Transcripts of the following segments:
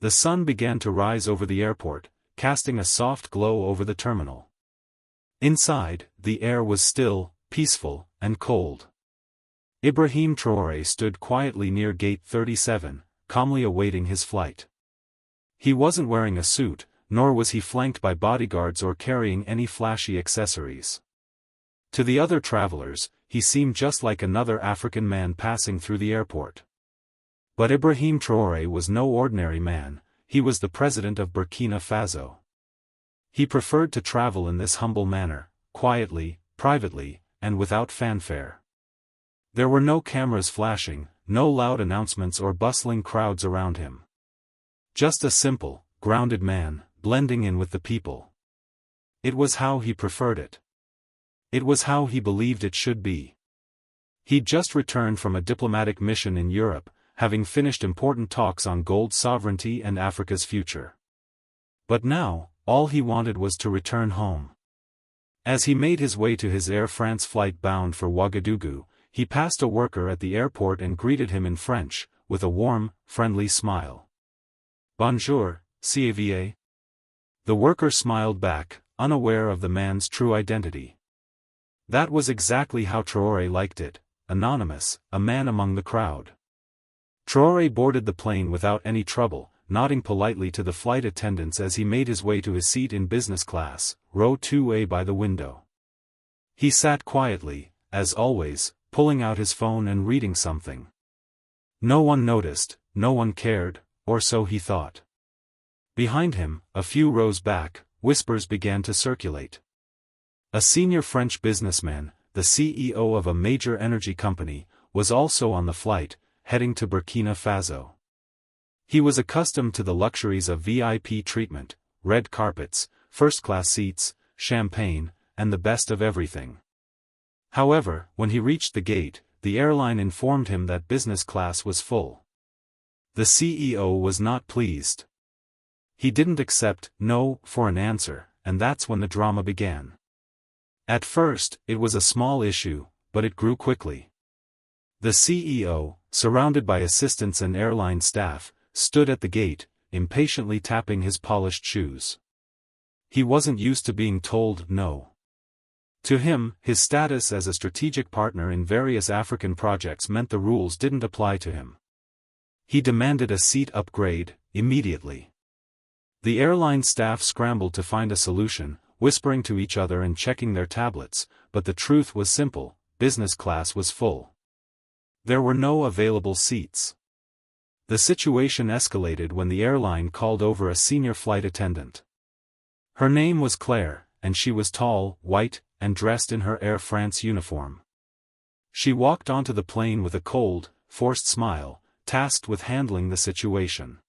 The sun began to rise over the airport, casting a soft glow over the terminal. Inside, the air was still, peaceful, and cold. Ibrahim Traoré stood quietly near Gate 37, calmly awaiting his flight. He wasn't wearing a suit, nor was he flanked by bodyguards or carrying any flashy accessories. To the other travelers, he seemed just like another African man passing through the airport. But Ibrahim Traoré was no ordinary man, he was the President of Burkina Faso. He preferred to travel in this humble manner, quietly, privately, and without fanfare. There were no cameras flashing, no loud announcements or bustling crowds around him. Just a simple, grounded man, blending in with the people. It was how he preferred it. It was how he believed it should be. He'd just returned from a diplomatic mission in Europe, having finished important talks on gold sovereignty and Africa's future. But now, all he wanted was to return home. As he made his way to his Air France flight bound for Ouagadougou, he passed a worker at the airport and greeted him in French, with a warm, friendly smile. "Bonjour, CAVA." The worker smiled back, unaware of the man's true identity. That was exactly how Traoré liked it, anonymous, a man among the crowd. Traoré boarded the plane without any trouble, nodding politely to the flight attendants as he made his way to his seat in business class, row 2A by the window. He sat quietly, as always, pulling out his phone and reading something. No one noticed, no one cared, or so he thought. Behind him, a few rows back, whispers began to circulate. A senior French businessman, the CEO of a major energy company, was also on the flight, heading to Burkina Faso. He was accustomed to the luxuries of VIP treatment, red carpets, first-class seats, champagne, and the best of everything. However, when he reached the gate, the airline informed him that business class was full. The CEO was not pleased. He didn't accept "no" for an answer, and that's when the drama began. At first, it was a small issue, but it grew quickly. The CEO, surrounded by assistants and airline staff, stood at the gate, impatiently tapping his polished shoes. He wasn't used to being told no. To him, his status as a strategic partner in various African projects meant the rules didn't apply to him. He demanded a seat upgrade, immediately. The airline staff scrambled to find a solution, whispering to each other and checking their tablets, but the truth was simple: business class was full. There were no available seats. The situation escalated when the airline called over a senior flight attendant. Her name was Claire, and she was tall, white, and dressed in her Air France uniform. She walked onto the plane with a cold, forced smile, tasked with handling the situation.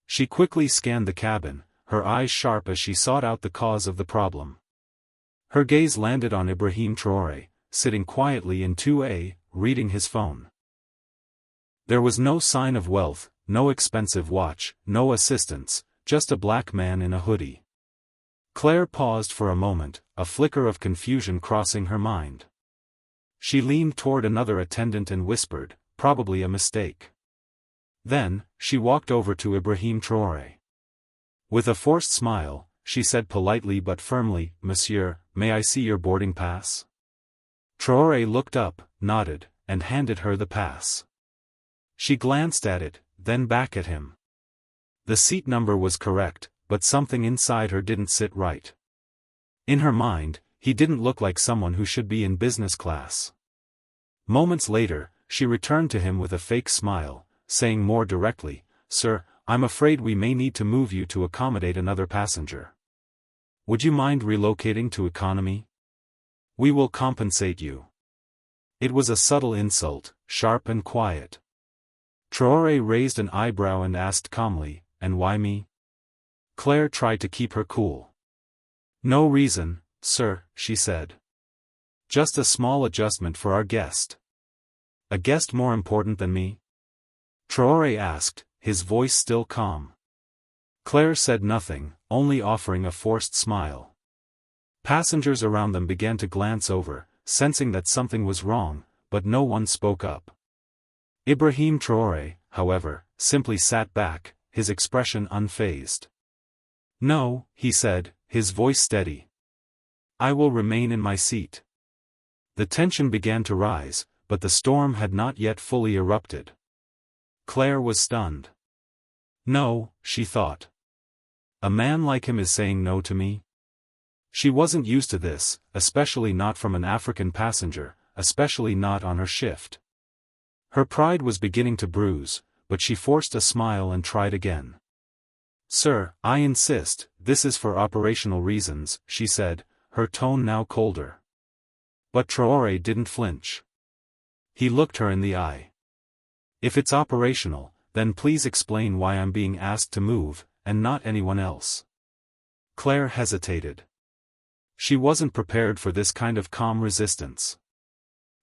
She quickly scanned the cabin, her eyes sharp as she sought out the cause of the problem. Her gaze landed on Ibrahim Traoré, sitting quietly in 2A, reading his phone. There was no sign of wealth, no expensive watch, no assistance, just a black man in a hoodie. Claire paused for a moment, a flicker of confusion crossing her mind. She leaned toward another attendant and whispered, "Probably a mistake." Then, she walked over to Ibrahim Traoré. With a forced smile, she said politely but firmly, "Monsieur, may I see your boarding pass?" Traoré looked up, nodded, and handed her the pass. She glanced at it, then back at him. The seat number was correct, but something inside her didn't sit right. In her mind, he didn't look like someone who should be in business class. Moments later, she returned to him with a fake smile, saying more directly, "Sir, I'm afraid we may need to move you to accommodate another passenger. Would you mind relocating to economy? We will compensate you." It was a subtle insult, sharp and quiet. Traoré raised an eyebrow and asked calmly, "And why me?" Claire tried to keep her cool. "No reason, sir," she said. "Just a small adjustment for our guest." "A guest more important than me?" Traoré asked, his voice still calm. Claire said nothing, only offering a forced smile. Passengers around them began to glance over, sensing that something was wrong, but no one spoke up. Ibrahim Traoré, however, simply sat back, his expression unfazed. "No," he said, his voice steady. "I will remain in my seat." The tension began to rise, but the storm had not yet fully erupted. Claire was stunned. "No," she thought. "A man like him is saying no to me?" She wasn't used to this, especially not from an African passenger, especially not on her shift. Her pride was beginning to bruise, but she forced a smile and tried again. "Sir, I insist, this is for operational reasons," she said, her tone now colder. But Traoré didn't flinch. He looked her in the eye. "If it's operational, then please explain why I'm being asked to move, and not anyone else." Claire hesitated. She wasn't prepared for this kind of calm resistance.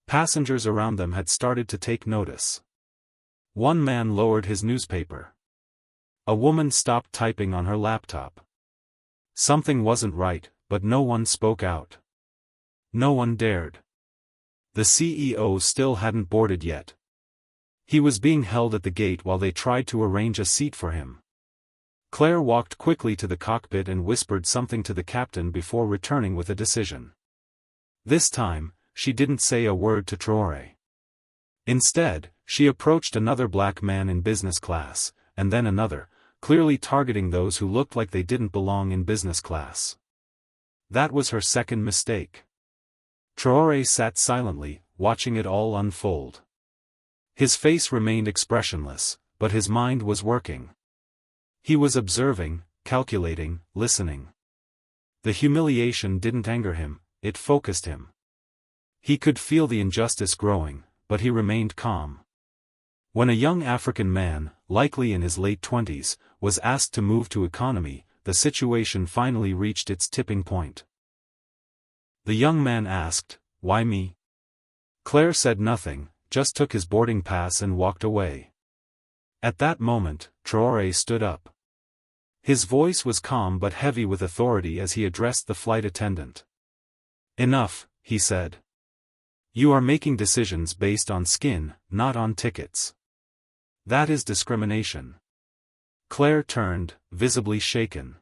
Passengers around them had started to take notice. One man lowered his newspaper. A woman stopped typing on her laptop. Something wasn't right, but no one spoke out. No one dared. The CEO still hadn't boarded yet. He was being held at the gate while they tried to arrange a seat for him. Claire walked quickly to the cockpit and whispered something to the captain before returning with a decision. This time, she didn't say a word to Traoré. Instead, she approached another black man in business class, and then another, clearly targeting those who looked like they didn't belong in business class. That was her second mistake. Traoré sat silently, watching it all unfold. His face remained expressionless, but his mind was working. He was observing, calculating, listening. The humiliation didn't anger him, it focused him. He could feel the injustice growing, but he remained calm. When a young African man, likely in his late 20s, was asked to move to economy, the situation finally reached its tipping point. The young man asked, "Why me?" Claire said nothing, just took his boarding pass and walked away. At that moment, Traoré stood up. His voice was calm but heavy with authority as he addressed the flight attendant. "Enough," he said. "You are making decisions based on skin, not on tickets. That is discrimination." Claire turned, visibly shaken.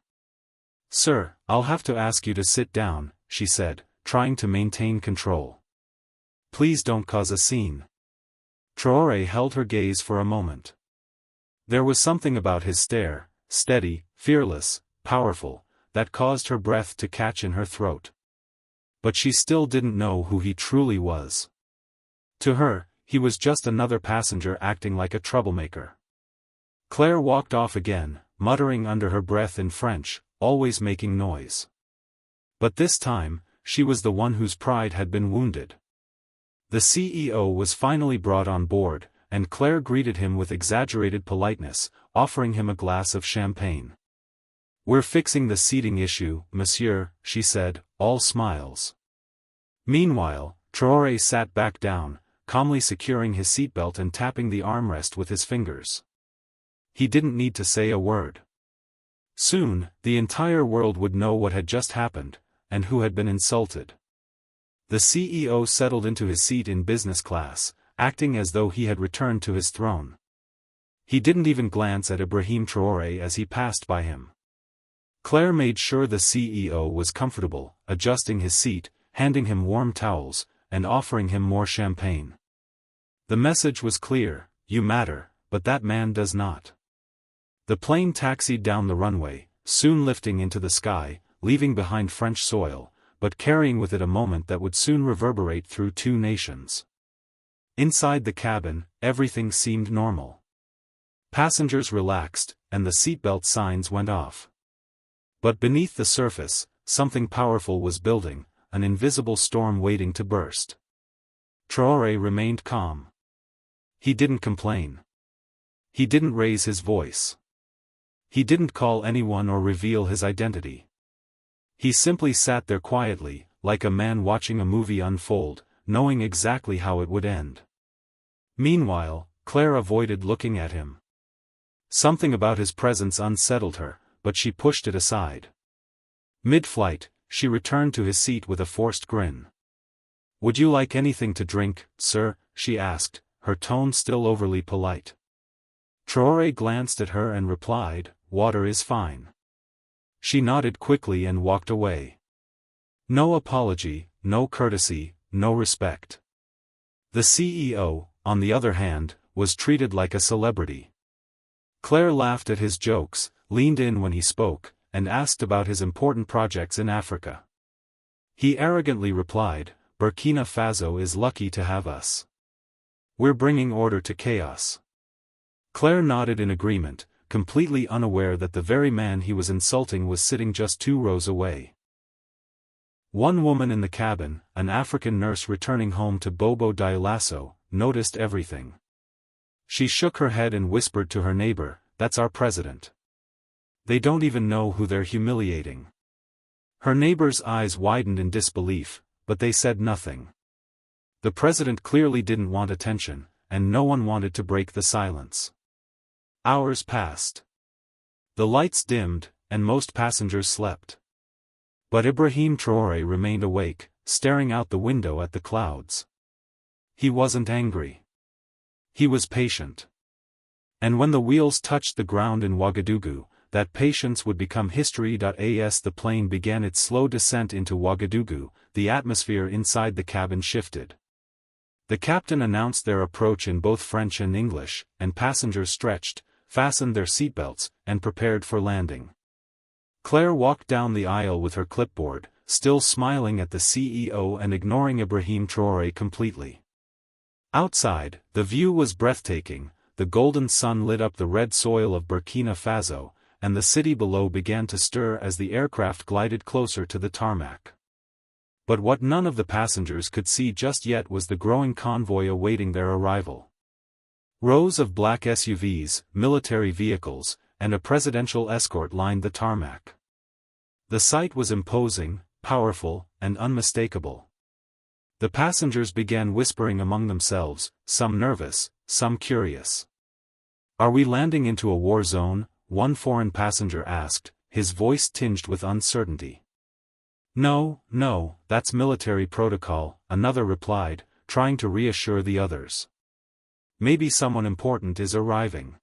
"Sir, I'll have to ask you to sit down," she said, trying to maintain control. "Please don't cause a scene." Traoré held her gaze for a moment. There was something about his stare, steady, fearless, powerful, that caused her breath to catch in her throat. But she still didn't know who he truly was. To her, he was just another passenger acting like a troublemaker. Claire walked off again, muttering under her breath in French, always making noise. But this time, she was the one whose pride had been wounded. The CEO was finally brought on board, and Claire greeted him with exaggerated politeness, offering him a glass of champagne. "We're fixing the seating issue, monsieur," she said, all smiles. Meanwhile, Traoré sat back down, calmly securing his seatbelt and tapping the armrest with his fingers. He didn't need to say a word. Soon, the entire world would know what had just happened, and who had been insulted. The CEO settled into his seat in business class, acting as though he had returned to his throne. He didn't even glance at Ibrahim Traoré as he passed by him. Claire made sure the CEO was comfortable, adjusting his seat, handing him warm towels, and offering him more champagne. The message was clear: you matter, but that man does not. The plane taxied down the runway, soon lifting into the sky, leaving behind French soil, but carrying with it a moment that would soon reverberate through two nations. Inside the cabin, everything seemed normal. Passengers relaxed, and the seatbelt signs went off. But beneath the surface, something powerful was building, an invisible storm waiting to burst. Traoré remained calm. He didn't complain. He didn't raise his voice. He didn't call anyone or reveal his identity. He simply sat there quietly, like a man watching a movie unfold, knowing exactly how it would end. Meanwhile, Claire avoided looking at him. Something about his presence unsettled her, but she pushed it aside. Mid-flight, she returned to his seat with a forced grin. "Would you like anything to drink, sir?" she asked, her tone still overly polite. Traoré glanced at her and replied, "Water is fine." She nodded quickly and walked away. No apology, no courtesy, no respect. The CEO, on the other hand, was treated like a celebrity. Claire laughed at his jokes, leaned in when he spoke, and asked about his important projects in Africa. He arrogantly replied, "Burkina Faso is lucky to have us. We're bringing order to chaos." Claire nodded in agreement, completely unaware that the very man he was insulting was sitting just 2 rows away. One woman in the cabin, an African nurse returning home to Bobo Dioulasso, noticed everything. She shook her head and whispered to her neighbor, "That's our president. They don't even know who they're humiliating." Her neighbor's eyes widened in disbelief, but they said nothing. The president clearly didn't want attention, and no one wanted to break the silence. Hours passed. The lights dimmed, and most passengers slept. But Ibrahim Traoré remained awake, staring out the window at the clouds. He wasn't angry. He was patient. And when the wheels touched the ground in Ouagadougou, that patience would become history. As the plane began its slow descent into Ouagadougou, the atmosphere inside the cabin shifted. The captain announced their approach in both French and English, and passengers stretched, fastened their seatbelts, and prepared for landing. Claire walked down the aisle with her clipboard, still smiling at the CEO and ignoring Ibrahim Traoré completely. Outside, the view was breathtaking. The golden sun lit up the red soil of Burkina Faso, and the city below began to stir as the aircraft glided closer to the tarmac. But what none of the passengers could see just yet was the growing convoy awaiting their arrival. Rows of black SUVs, military vehicles, and a presidential escort lined the tarmac. The sight was imposing, powerful, and unmistakable. The passengers began whispering among themselves, some nervous, some curious. "Are we landing into a war zone?" one foreign passenger asked, his voice tinged with uncertainty. "No, no, that's military protocol," another replied, trying to reassure the others. "Maybe someone important is arriving."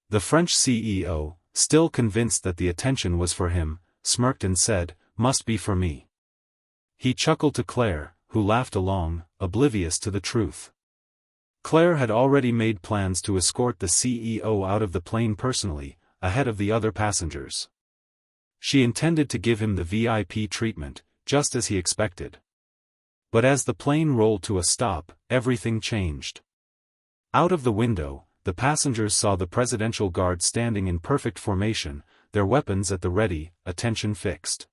The French CEO, still convinced that the attention was for him, smirked and said, "Must be for me." He chuckled to Claire, who laughed along, oblivious to the truth. Claire had already made plans to escort the CEO out of the plane personally, ahead of the other passengers. She intended to give him the VIP treatment, just as he expected. But as the plane rolled to a stop, everything changed. Out of the window, the passengers saw the presidential guard standing in perfect formation, their weapons at the ready, attention fixed.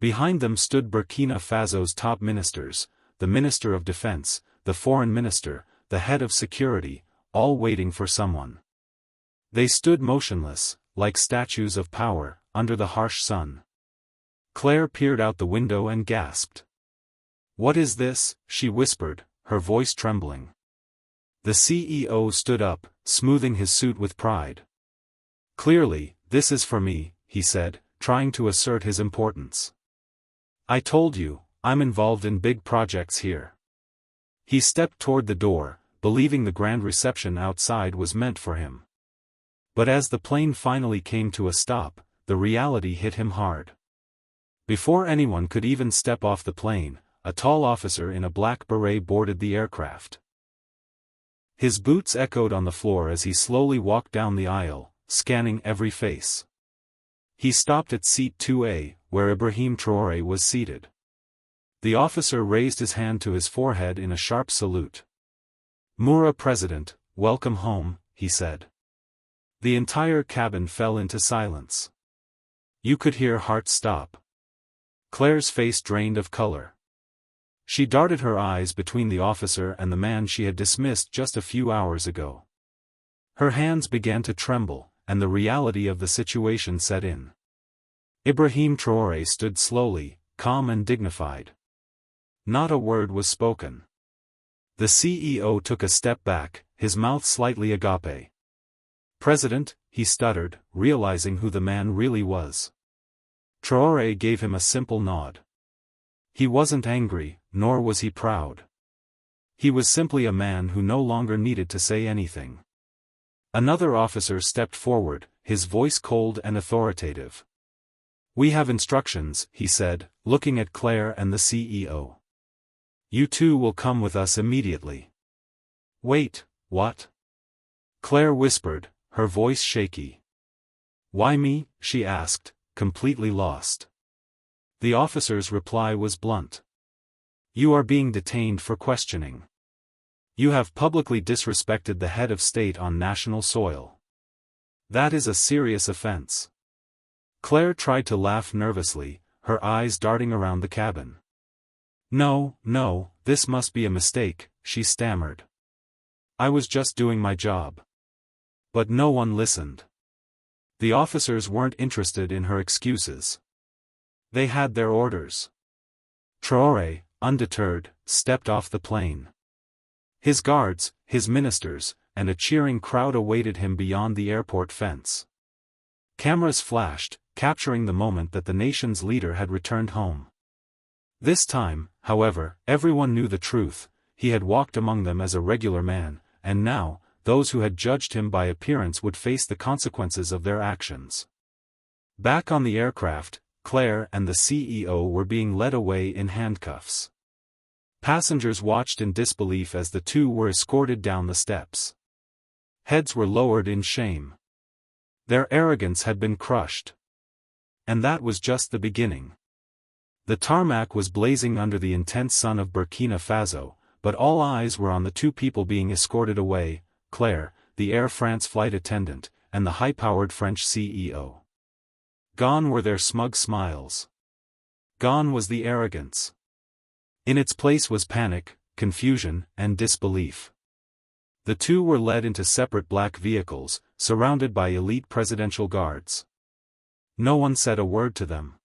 Behind them stood Burkina Faso's top ministers, the Minister of Defense, the Foreign Minister, the Head of Security, all waiting for someone. They stood motionless, like statues of power, under the harsh sun. Claire peered out the window and gasped. "What is this?" she whispered, her voice trembling. The CEO stood up, smoothing his suit with pride. "Clearly, this is for me," he said, trying to assert his importance. "I told you, I'm involved in big projects here." He stepped toward the door, believing the grand reception outside was meant for him. But as the plane finally came to a stop, the reality hit him hard. Before anyone could even step off the plane, a tall officer in a black beret boarded the aircraft. His boots echoed on the floor as he slowly walked down the aisle, scanning every face. He stopped at seat 2A, where Ibrahim Traoré was seated. The officer raised his hand to his forehead in a sharp salute. "Moura President, welcome home," he said. The entire cabin fell into silence. You could hear hearts stop. Claire's face drained of color. She darted her eyes between the officer and the man she had dismissed just a few hours ago. Her hands began to tremble, and the reality of the situation set in. Ibrahim Traoré stood slowly, calm and dignified. Not a word was spoken. The CEO took a step back, his mouth slightly agape. "President," he stuttered, realizing who the man really was. Traoré gave him a simple nod. He wasn't angry, nor was he proud. He was simply a man who no longer needed to say anything. Another officer stepped forward, his voice cold and authoritative. "We have instructions," he said, looking at Claire and the CEO. "You two will come with us immediately." "Wait, what?" Claire whispered, her voice shaky. "Why me?" she asked, completely lost. The officer's reply was blunt. "You are being detained for questioning. You have publicly disrespected the head of state on national soil. That is a serious offense." Claire tried to laugh nervously, her eyes darting around the cabin. No, this must be a mistake," she stammered. "I was just doing my job." But no one listened. The officers weren't interested in her excuses. They had their orders. Traoré, undeterred, stepped off the plane. His guards, his ministers, and a cheering crowd awaited him beyond the airport fence. Cameras flashed, capturing the moment that the nation's leader had returned home. This time, however, everyone knew the truth. He had walked among them as a regular man, and now, those who had judged him by appearance would face the consequences of their actions. Back on the aircraft, Claire and the CEO were being led away in handcuffs. Passengers watched in disbelief as the two were escorted down the steps. Heads were lowered in shame. Their arrogance had been crushed. And that was just the beginning. The tarmac was blazing under the intense sun of Burkina Faso, but all eyes were on the two people being escorted away, Claire, the Air France flight attendant, and the high-powered French CEO. Gone were their smug smiles. Gone was the arrogance. In its place was panic, confusion, and disbelief. The two were led into separate black vehicles, surrounded by elite presidential guards. No one said a word to them.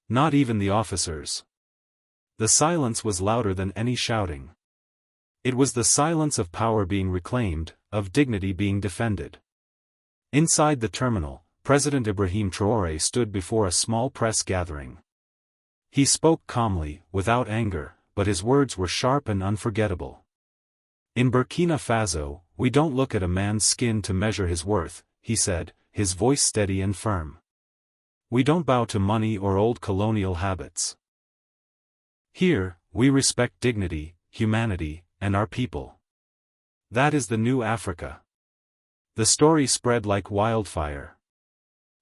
Not even the officers. The silence was louder than any shouting. It was the silence of power being reclaimed, of dignity being defended. Inside the terminal, President Ibrahim Traoré stood before a small press gathering. He spoke calmly, without anger, but his words were sharp and unforgettable. "In Burkina Faso, we don't look at a man's skin to measure his worth," he said, his voice steady and firm. "We don't bow to money or old colonial habits. Here, we respect dignity, humanity, and our people. That is the new Africa." The story spread like wildfire.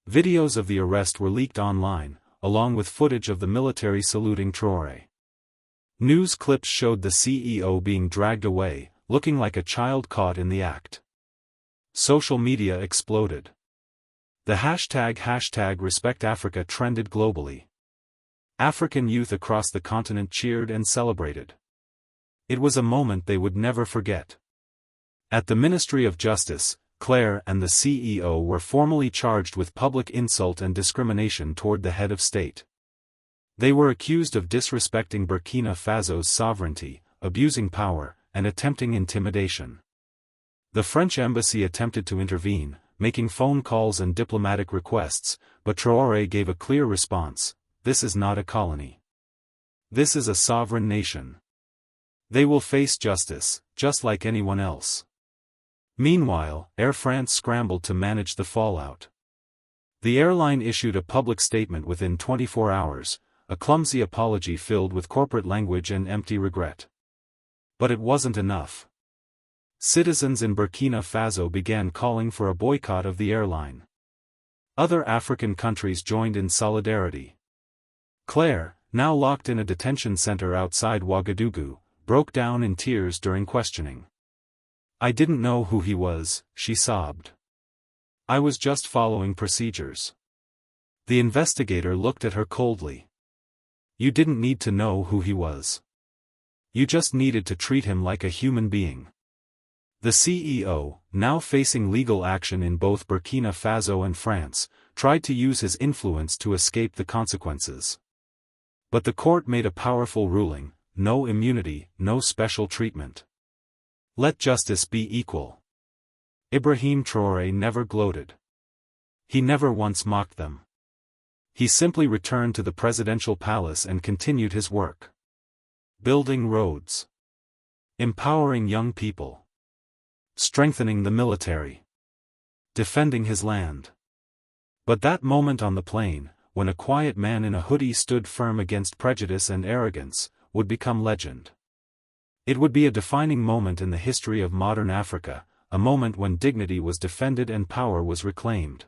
Videos of the arrest were leaked online, along with footage of the military saluting Traoré. News clips showed the CEO being dragged away, looking like a child caught in the act. Social media exploded. The hashtag #RespectAfrica trended globally. African youth across the continent cheered and celebrated. It was a moment they would never forget. At the Ministry of Justice, Claire and the CEO were formally charged with public insult and discrimination toward the head of state. They were accused of disrespecting Burkina Faso's sovereignty, abusing power, and attempting intimidation. The French embassy attempted to intervene, making phone calls and diplomatic requests, but Traoré gave a clear response: "This is not a colony. This is a sovereign nation. They will face justice, just like anyone else." Meanwhile, Air France scrambled to manage the fallout. The airline issued a public statement within 24 hours, a clumsy apology filled with corporate language and empty regret. But it wasn't enough. Citizens in Burkina Faso began calling for a boycott of the airline. Other African countries joined in solidarity. Claire, now locked in a detention center outside Ouagadougou, broke down in tears during questioning. "I didn't know who he was," she sobbed. "I was just following procedures." The investigator looked at her coldly. "You didn't need to know who he was. You just needed to treat him like a human being." The CEO, now facing legal action in both Burkina Faso and France, tried to use his influence to escape the consequences. But the court made a powerful ruling: no immunity, no special treatment. Let justice be equal. Ibrahim Traoré never gloated. He never once mocked them. He simply returned to the presidential palace and continued his work. Building roads. Empowering young people. Strengthening the military. defending his land. But that moment on the plain, when a quiet man in a hoodie stood firm against prejudice and arrogance, would become legend. It would be a defining moment in the history of modern Africa, a moment when dignity was defended and power was reclaimed.